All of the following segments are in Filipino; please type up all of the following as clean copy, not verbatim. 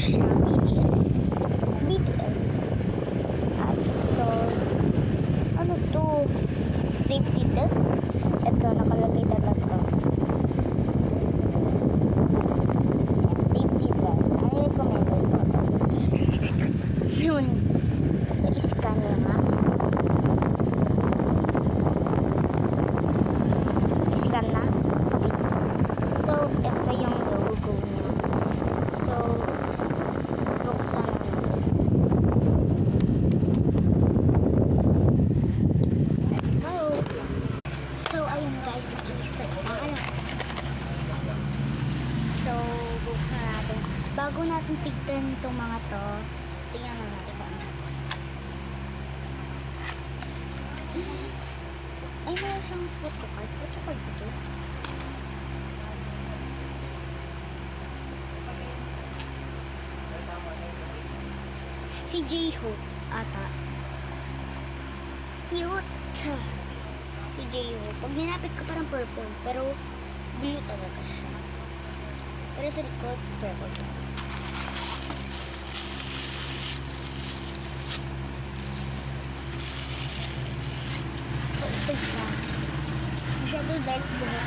siya, BTS. BTS. At ito, ano to? Safety test. Ito, nakalagay talaga. Safety test. I recommend it. Yun. So, iscan nyo nga. Iscan na. Okay. So, ito yung logo niya. So, buksan natin. Let's go. So, ayun guys, nag-i-start na. So, buksan natin. Bago natin tignan itong mga to, tingnan na natin kung ano. Ay, meron siyang photocard. Photocard ba ito? Si J-Hope ata. Cute! Si J-Hope. Pag ninapit ko parang purple, pero blue talaga siya. Pero sa likod, purple. So, ito siya. Masyado dark buhok.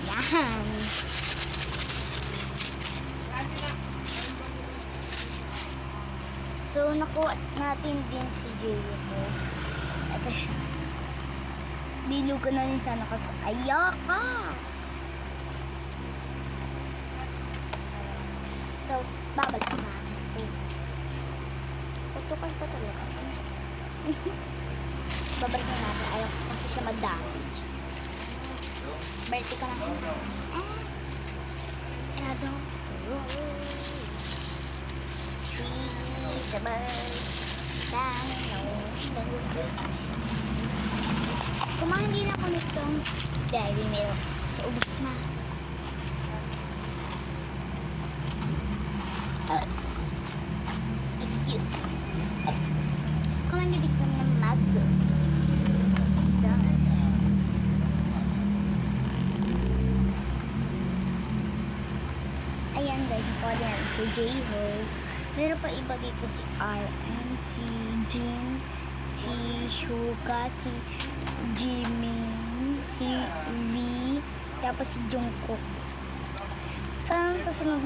Yan. So, nakuha natin din si J-Hope. Ito siya. Bilog ko na rin sana kasi ayaka! So, babalik natin. Putukan pa talaga. Babalik na natin. Ayaw ko kasi siya mag-damage. Birthday ka lang. And I don't treat the bird down kumain din ako nitong dairy milk. So, ubus na. Excuse me. Kumain din dito ng mango. Ayan guys, ako din si J-Hope. Meron pa iba dito si RM, si Jin, si Suga, si Jimin, si V, tapos si Jungkook. Sa susunod